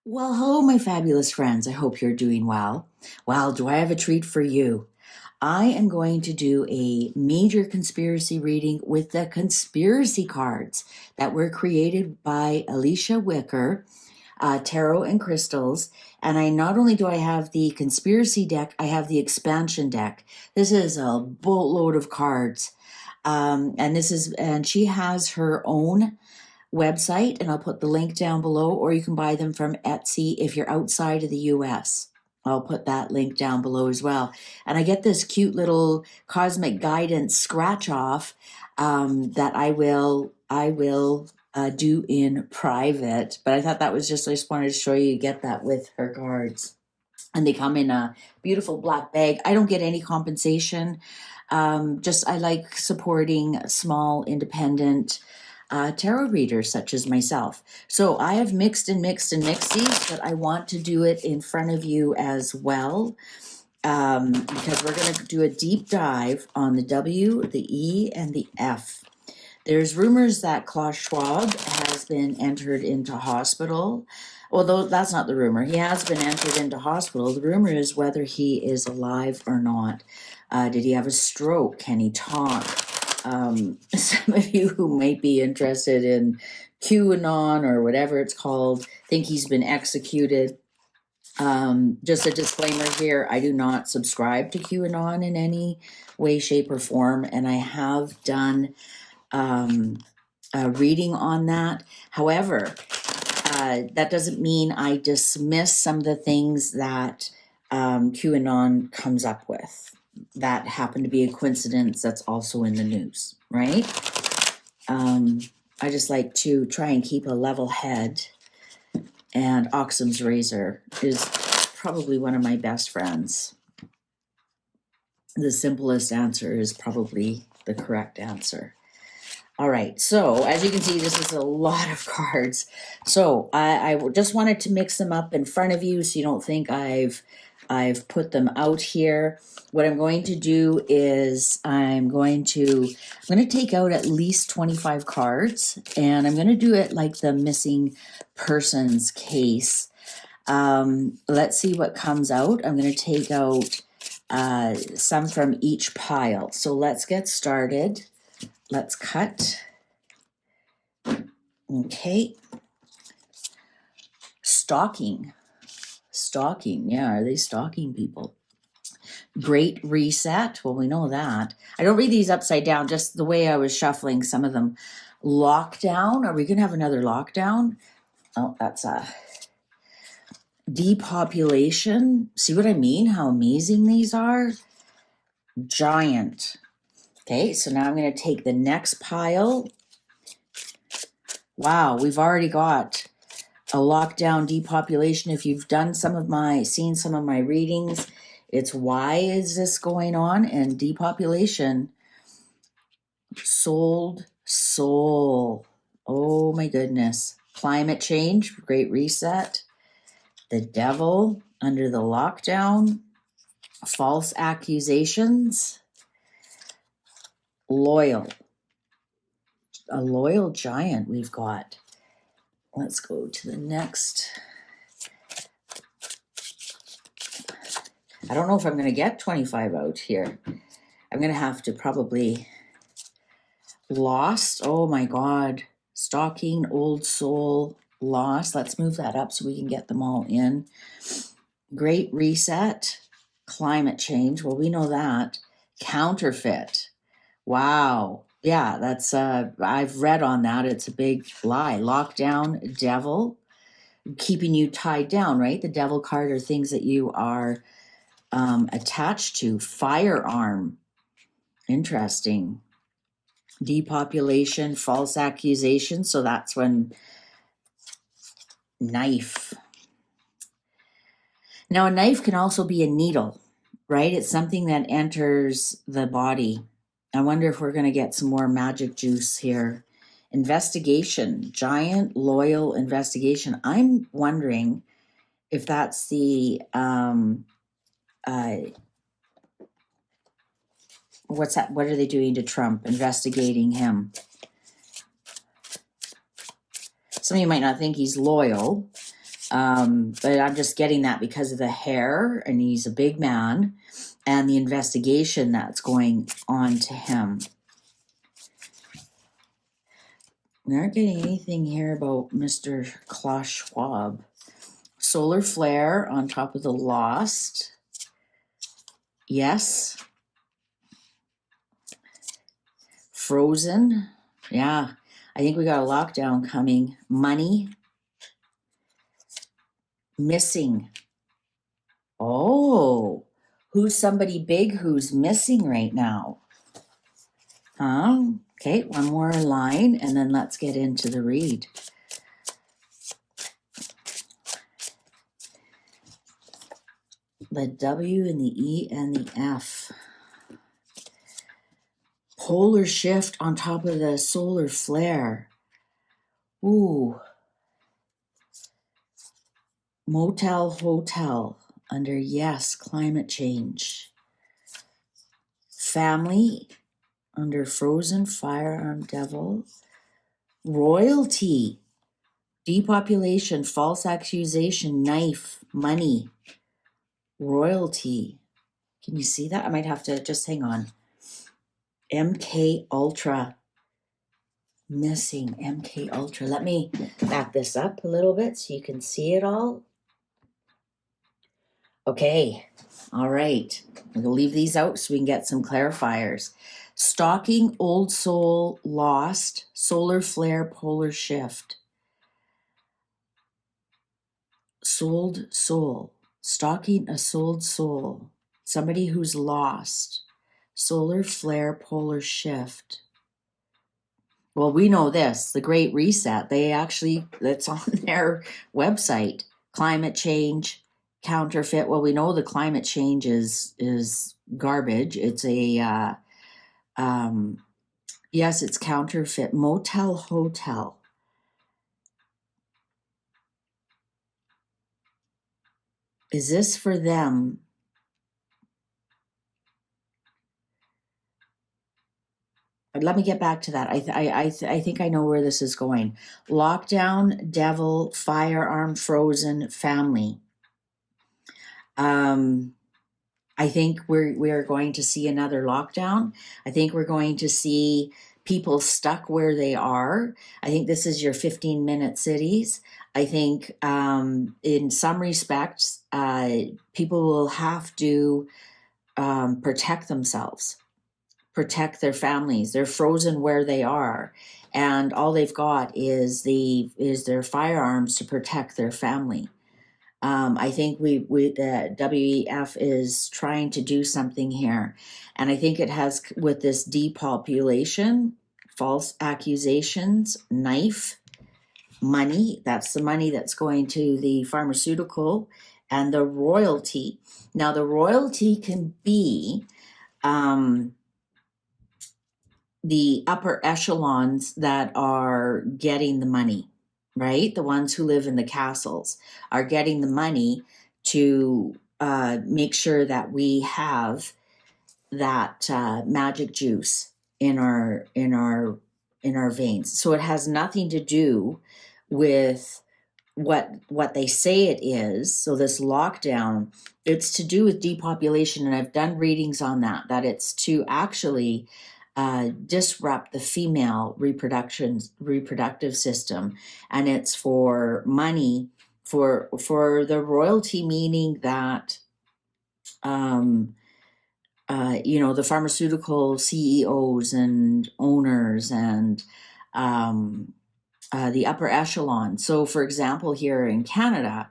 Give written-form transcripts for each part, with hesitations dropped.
Well, hello, my fabulous friends. I hope you're doing well. Well, do I have a treat for you? I am going to do a major conspiracy reading with the conspiracy cards that were created by Alicia Wicker, Tarot and Crystals. And I not only do I have the conspiracy deck, I have the expansion deck. This is a boatload of cards. And she has her own website, and I'll put the link down below, or you can buy them from Etsy if you're outside of the US. I'll put that link down below as well. And I get this cute little cosmic guidance scratch off that I will do in private. But I thought I just wanted to show you get that with her cards. And they come in a beautiful black bag. I don't get any compensation. I like supporting small independent tarot readers such as myself. So I have mixed these, but I want to do it in front of you as well, because we're going to do a deep dive on the W, the E, and the F. There's rumors that Klaus Schwab has been entered into hospital. Although that's not the rumor. He has been entered into hospital. The rumor is whether he is alive or not. Did he have a stroke? Can he talk? Some of you who might be interested in QAnon or whatever it's called think he's been executed. Just a disclaimer here, I do not subscribe to QAnon in any way, shape, or form, and I have done a reading on that. However, that doesn't mean I dismiss some of the things that QAnon comes up with. That happened to be a coincidence that's also in the news, right? I just like to try and keep a level head, and Occam's razor is probably one of my best friends. The simplest answer is probably the correct answer. All right, so as you can see, this is a lot of cards. So I just wanted to mix them up in front of you so you don't think I've put them out here. What I'm going to do is I'm going to take out at least 25 cards, and I'm going to do it like the missing persons case. Let's see what comes out. I'm going to take out some from each pile. So let's get started. Let's cut. Okay. Stalking. Yeah, are they stalking people? Great reset. Well, we know that. I don't read these upside down, just the way I was shuffling some of them. Lockdown. Are we going to have another lockdown? Oh, that's a depopulation. See what I mean? How amazing these are? Giant. Okay, so now I'm going to take the next pile. Wow, we've already got a lockdown, depopulation. If you've seen some of my readings, it's why is this going on? And depopulation, sold soul. Oh my goodness. Climate change, great reset. The devil under the lockdown. False accusations. Loyal. A loyal giant we've got. Let's go to the next. I don't know if I'm going to get 25 out here. I'm going to have to probably lost. Oh my God. Stalking, old soul, lost. Let's move that up so we can get them all in. Great reset. Climate change. Well, we know that. Counterfeit. Wow. Yeah, that's I've read on that. It's a big lie. Lockdown, devil, keeping you tied down, right? The devil card are things that you are attached to. Firearm. Interesting. Depopulation, false accusation. So that's when knife. Now, a knife can also be a needle, right? It's something that enters the body. I wonder if we're going to get some more magic juice here. Investigation, giant loyal investigation. I'm wondering if that's the what's that? What are they doing to Trump? Investigating him. Some of you might not think he's loyal, But I'm just getting that because of the hair, and he's a big man, and the investigation that's going on to him. We aren't getting anything here about Mr. Klaus Schwab. Solar flare on top of the lost. Yes. Frozen. Yeah. I think we got a lockdown coming. Money. Missing. Oh. Who's somebody big who's missing right now? Okay, one more line and then let's get into the read. The W and the E and the F. Polar shift on top of the solar flare. Ooh. Motel hotel under yes, climate change. Family under frozen firearm devil. Royalty. Depopulation, false accusation, knife, money. Royalty. Can you see that? I might have to just hang on. MK Ultra. Missing MK Ultra. Let me back this up a little bit so you can see it all. Okay. All right. I'm going to leave these out so we can get some clarifiers. Stalking old soul lost. Solar flare polar shift. Sold soul. Stalking a sold soul. Somebody who's lost. Solar flare polar shift. Well, we know this, the Great Reset. That's on their website. Climate change, counterfeit. Well, we know the climate change is garbage. It's yes, it's counterfeit. Motel hotel. Is this for them? Let me get back to that. I think I know where this is going. Lockdown, devil, firearm, frozen, family. I think we're going to see another lockdown. I think we're going to see people stuck where they are. I think this is your 15-minute cities. I think in some respects, people will have to protect themselves, protect their families. They're frozen where they are, and all they've got is their firearms to protect their family. I think the WEF is trying to do something here, and I think it has with this depopulation, false accusations, knife, money. That's the money that's going to the pharmaceutical, and the royalty. Now, the royalty can be the upper echelons that are getting the money, right? The ones who live in the castles are getting the money to make sure that we have that magic juice in our veins. So it has nothing to do with what they say it is. So this lockdown, it's to do with depopulation, and I've done readings on that it's to actually disrupt the female reproductive system, and it's for money for the royalty, meaning that the pharmaceutical CEOs and owners and the upper echelon. So, for example, here in Canada,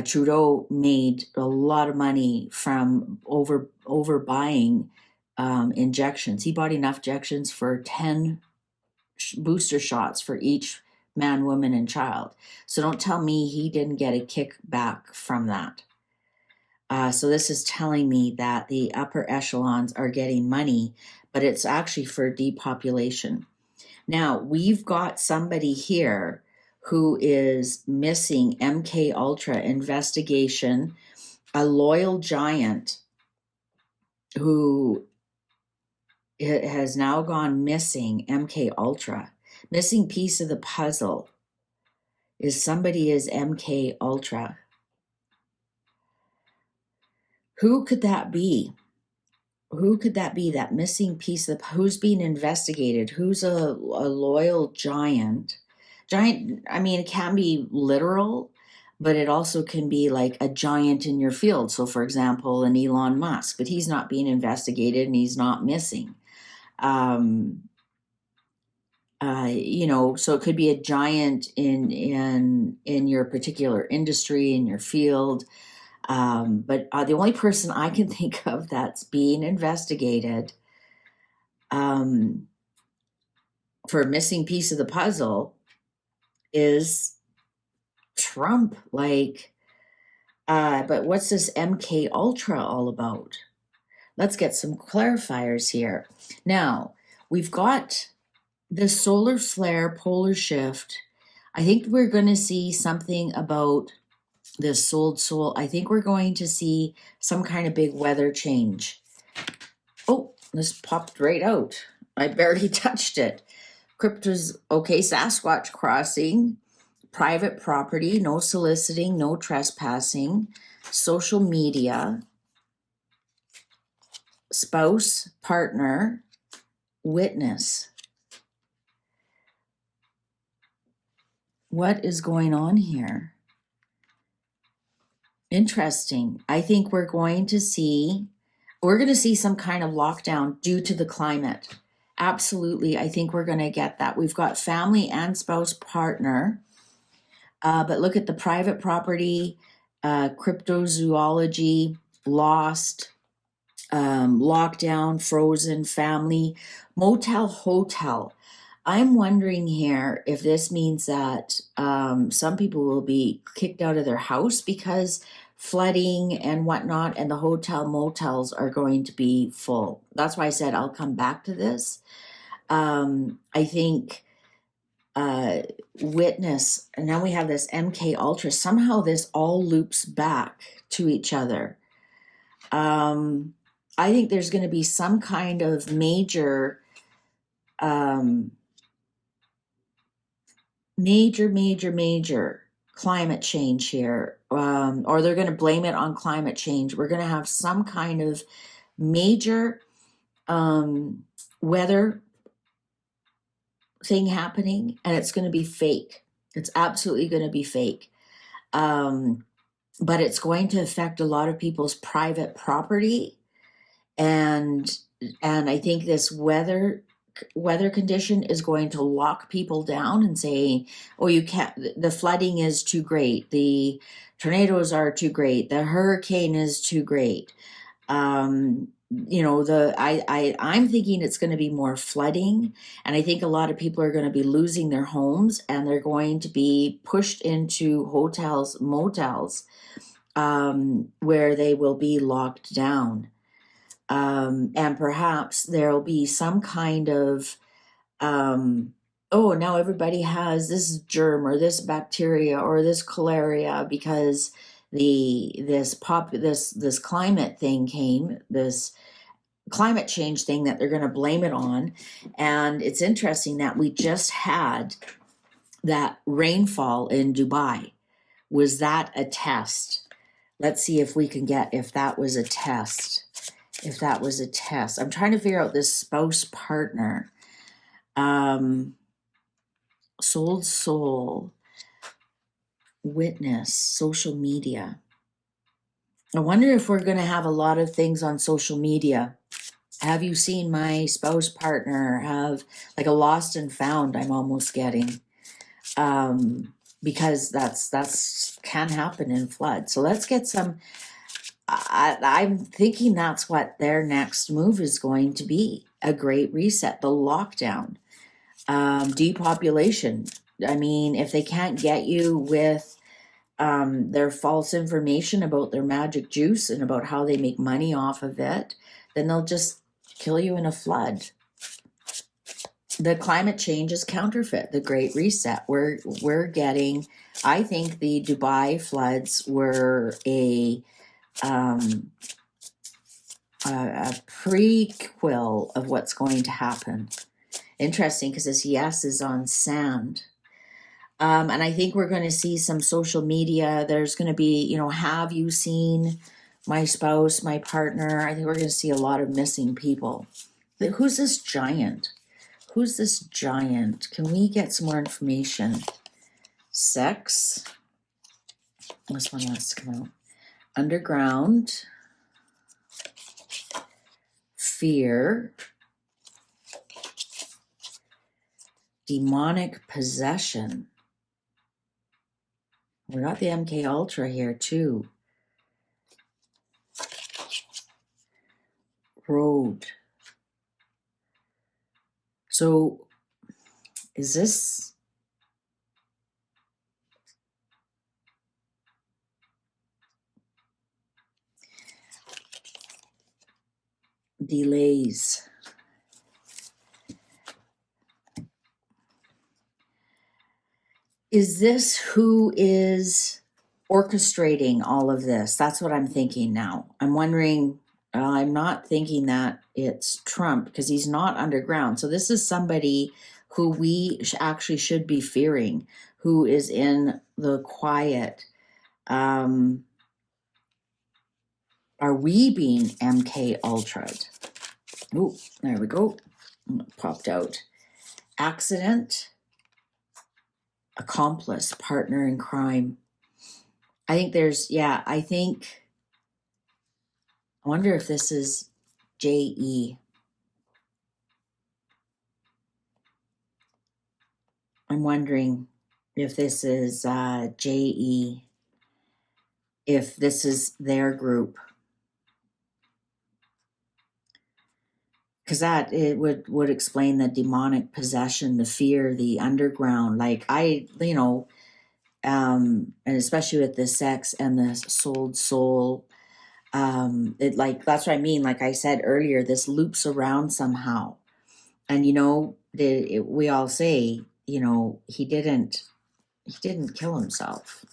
Trudeau made a lot of money from overbuying injections. He bought enough injections for 10 booster shots for each man, woman, and child. So don't tell me he didn't get a kickback from that. So this is telling me that the upper echelons are getting money, but it's actually for depopulation. Now, we've got somebody here who is missing MK Ultra investigation, a loyal giant who has now gone missing. MK Ultra, missing piece of the puzzle. is somebody is MK Ultra. Who could that be? Who could that be? That missing piece of who's being investigated? Who's a loyal giant? Giant, I mean, it can be literal, but it also can be like a giant in your field. So, for example, an Elon Musk, but he's not being investigated and he's not missing. Um, so it could be a giant in your particular industry, in your field. But the only person I can think of that's being investigated for a missing piece of the puzzle is Trump. But what's this MK Ultra all about? Let's get some clarifiers here. Now, we've got the solar flare polar shift. I think we're going to see something about this soul. I think we're going to see some kind of big weather change. Oh, this popped right out. I barely touched it. Cryptos, okay, Sasquatch crossing, private property, no soliciting, no trespassing, social media, spouse, partner, witness. What is going on here? Interesting. I think we're going to see some kind of lockdown due to the climate. Absolutely. I think we're going to get that. We've got family and spouse partner. But look at the private property, cryptozoology, lost, lockdown, frozen, family, motel, hotel. I'm wondering here if this means that some people will be kicked out of their house because flooding and whatnot, and the hotel motels are going to be full. That's why I said I'll come back to this. I think witness, and now we have this MK Ultra. Somehow this all loops back to each other. I think there's going to be some kind of major climate change here, or they're going to blame it on climate change. We're going to have some kind of major weather thing happening, and it's going to be fake. It's absolutely going to be fake. But it's going to affect a lot of people's private property, and I think this weather condition is going to lock people down and say, oh, you can't, the flooding is too great, the tornadoes are too great, the hurricane is too great. I'm thinking it's going to be more flooding, and I think a lot of people are going to be losing their homes, and they're going to be pushed into hotels, motels, where they will be locked down. And perhaps there'll be some kind of, now everybody has this germ or this bacteria or this cholera because this climate thing came, this climate change thing that they're going to blame it on. And it's interesting that we just had that rainfall in Dubai. Was that a test? Let's see if we can get, if that was a test. I'm trying to figure out this spouse partner. Soul, witness, social media. I wonder if we're going to have a lot of things on social media. Have you seen my spouse partner? Have like a lost and found I'm almost getting. Because that's can happen in flood. So let's get some. I'm thinking that's what their next move is going to be. A great reset, the lockdown, depopulation. I mean, if they can't get you with their false information about their magic juice and about how they make money off of it, then they'll just kill you in a flood. The climate change is counterfeit, the Great Reset. We're getting, I think the Dubai floods were a prequel of what's going to happen. Interesting, because this yes is on sand. And I think we're going to see some social media. There's going to be, have you seen my spouse, my partner? I think we're going to see a lot of missing people. But who's this giant? Who's this giant? Can we get some more information? Sex. This one has to come out. Underground. Fear. Demonic possession. We got the MK Ultra here too. Road. So is this delays? Is this who is orchestrating all of this? That's what I'm thinking now. I'm wondering, I'm not thinking that it's Trump because he's not underground. So this is somebody who we actually should be fearing, who is in the quiet. Are we being MK Ultra'd? Oh, there we go. Popped out. Accident. Accomplice, partner in crime. I think I wonder if this is JE. I'm wondering if this is JE, if this is their group. Because that it would explain the demonic possession, the fear, the underground. Like and especially with the sex and the sold soul. It like that's what I mean. Like I said earlier, this loops around somehow. And we all say, he didn't kill himself.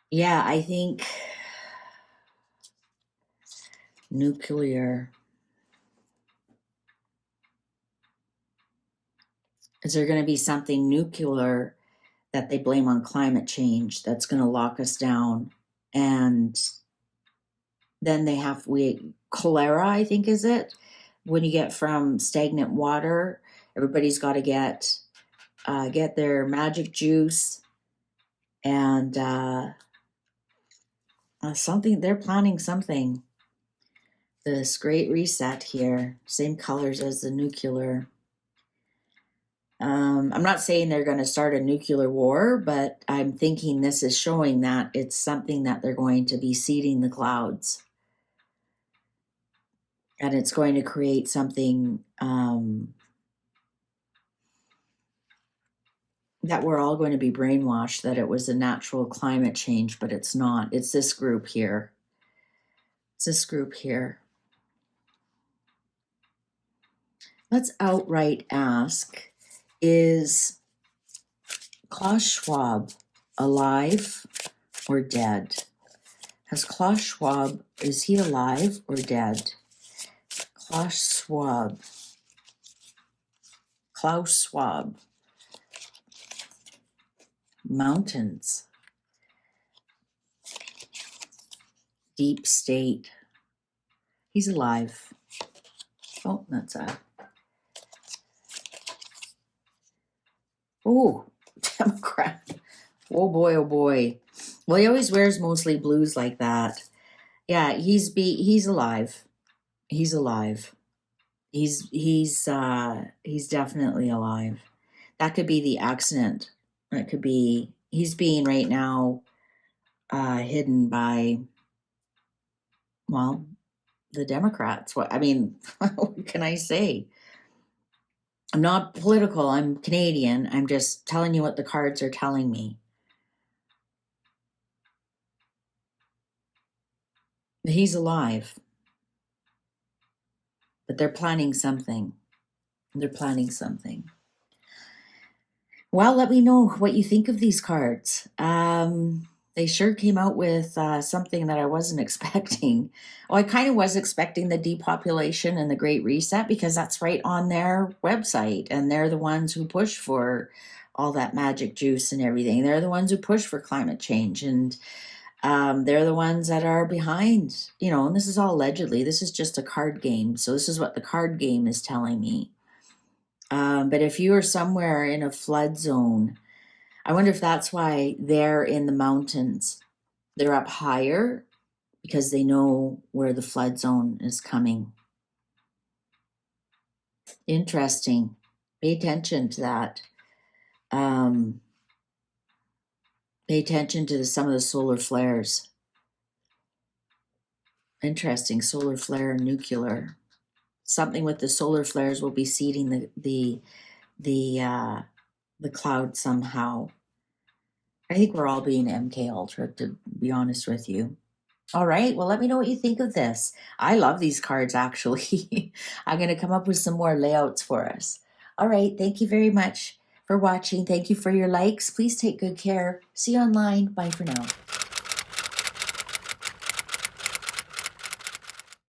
Yeah, I think nuclear. Is there going to be something nuclear that they blame on climate change that's going to lock us down? And then cholera, I think, is it? When you get from stagnant water, everybody's got to get their magic juice and something. They're planning something. This great reset here, same colors as the nuclear. I'm not saying they're going to start a nuclear war, but I'm thinking this is showing that it's something that they're going to be seeding the clouds. And it's going to create something that we're all going to be brainwashed that it was a natural climate change, but it's not. It's this group here. It's this group here. Let's outright ask, is Klaus Schwab alive or dead? Has Klaus Schwab, is he alive or dead? Klaus Schwab. Mountains. Deep state. He's alive. Oh, that's a... Oh, Democrat. Oh boy, oh boy. Well, he always wears mostly blues like that. Yeah, he's alive. He's alive. He's definitely alive. That could be the accident. That could be he's being right now hidden by, well, the Democrats. What can I say? I'm not political. I'm Canadian. I'm just telling you what the cards are telling me. He's alive. But they're planning something. Well, let me know what you think of these cards. They sure came out with something that I wasn't expecting. Well, I kind of was expecting the depopulation and the Great Reset because that's right on their website, and they're the ones who push for all that magic juice and everything. They're the ones who push for climate change, and they're the ones that are behind, and this is all allegedly. This is just a card game. So this is what the card game is telling me. But if you are somewhere in a flood zone, I wonder if that's why they're in the mountains. They're up higher because they know where the flood zone is coming. Interesting. Pay attention to that. Pay attention to some of the solar flares. Interesting. Solar flare and nuclear. Something with the solar flares will be seeding the cloud somehow. I think we're all being MK Ultra, to be honest with you. All right. Well, let me know what you think of this. I love these cards, actually. I'm going to come up with some more layouts for us. All right. Thank you very much for watching. Thank you for your likes. Please take good care. See you online. Bye for now.